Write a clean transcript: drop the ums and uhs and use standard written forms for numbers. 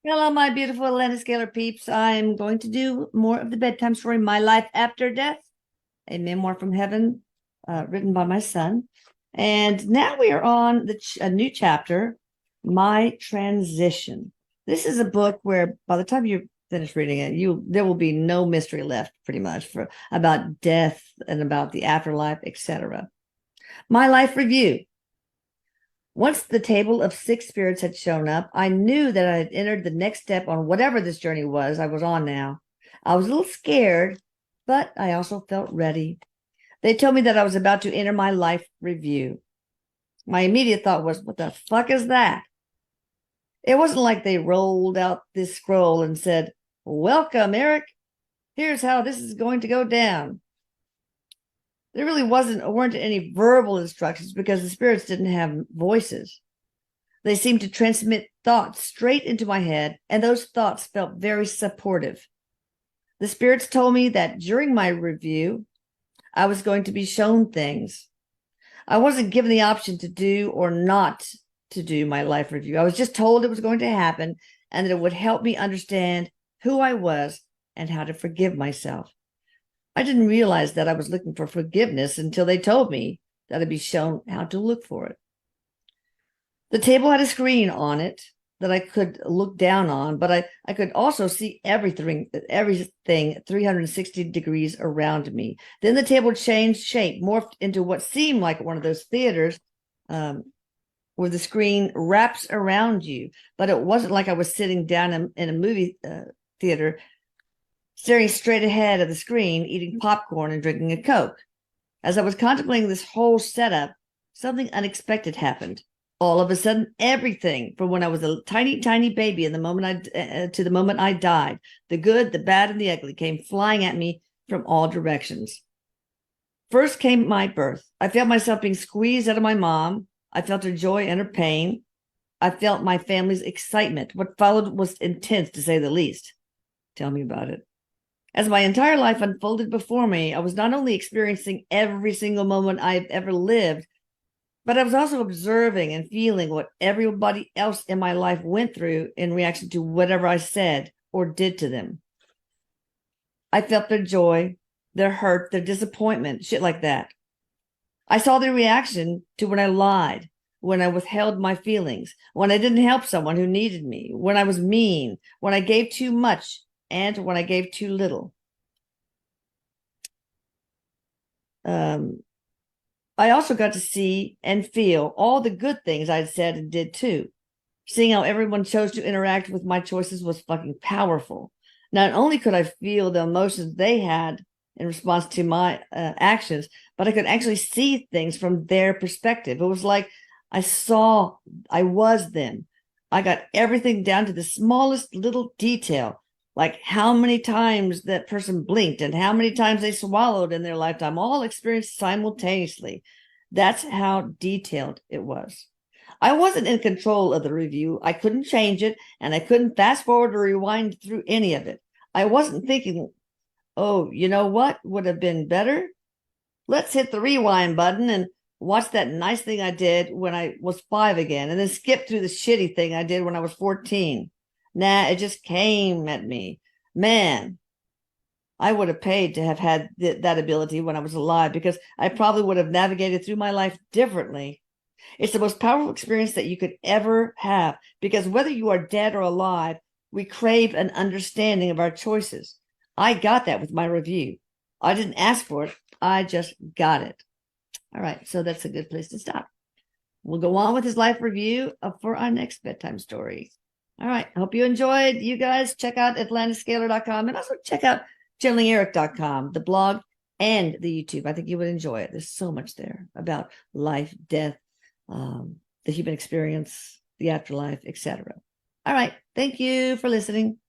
Hello, my beautiful Atlantic Scalar peeps. I'm going to do more of the bedtime story, My Life After Death, a memoir from heaven, written by my son. And now we are on a new chapter, My Transition. This is a book where by the time you finish reading it, there will be no mystery left, pretty much, for about death and about the afterlife, etc. My Life Review. Once the table of six spirits had shown up, I knew that I had entered the next step on whatever this journey was I was on now. I was a little scared, but I also felt ready. They told me that I was about to enter my life review. My immediate thought was, what the fuck is that? It wasn't like they rolled out this scroll and said, welcome, Eric. Here's how this is going to go down. There really weren't any verbal instructions because the spirits didn't have voices. They seemed to transmit thoughts straight into my head, and those thoughts felt very supportive. The spirits told me that during my review, I was going to be shown things. I wasn't given the option to do or not to do my life review. I was just told it was going to happen and that it would help me understand who I was and how to forgive myself. I didn't realize that I was looking for forgiveness until they told me that I'd be shown how to look for it. The table had a screen on it that I could look down on, but I could also see everything 360 degrees around me. Then the table changed shape, morphed into what seemed like one of those theaters where the screen wraps around you, but it wasn't like I was sitting down in a movie theater staring straight ahead of the screen, eating popcorn and drinking a Coke. As I was contemplating this whole setup, something unexpected happened. All of a sudden, everything from when I was a tiny, tiny baby to the moment I died, the good, the bad, and the ugly came flying at me from all directions. First came my birth. I felt myself being squeezed out of my mom. I felt her joy and her pain. I felt my family's excitement. What followed was intense, to say the least. Tell me about it. As my entire life unfolded before me, I was not only experiencing every single moment I've ever lived, but I was also observing and feeling what everybody else in my life went through in reaction to whatever I said or did to them. I felt their joy, their hurt, their disappointment, shit like that. I saw their reaction to when I lied, when I withheld my feelings, when I didn't help someone who needed me, when I was mean, when I gave too much, and when I gave too little. I also got to see and feel all the good things I'd said and did too. Seeing how everyone chose to interact with my choices was fucking powerful. Not only could I feel the emotions they had in response to my actions, but I could actually see things from their perspective. It was like I was them. I got everything down to the smallest little detail, like how many times that person blinked and how many times they swallowed in their lifetime, all experienced simultaneously. That's how detailed it was. I wasn't in control of the review. I couldn't change it, and I couldn't fast forward or rewind through any of it. I wasn't thinking, oh, you know what would have been better? Let's hit the rewind button and watch that nice thing I did when I was 5 again, and then skip through the shitty thing I did when I was 14. Nah, it just came at me. Man, I would have paid to have had that ability when I was alive, because I probably would have navigated through my life differently. It's the most powerful experience that you could ever have, because whether you are dead or alive, we crave an understanding of our choices. I got that with my review. I didn't ask for it. I just got it. All right, so that's a good place to stop. We'll go on with his life review for our next bedtime story. All right, I hope you enjoyed. You guys check out atlantiscalar.com and also check out channelingeric.com, the blog and the YouTube. I think you would enjoy it. There's so much there about life, death, the human experience, the afterlife, etc. All right, thank you for listening.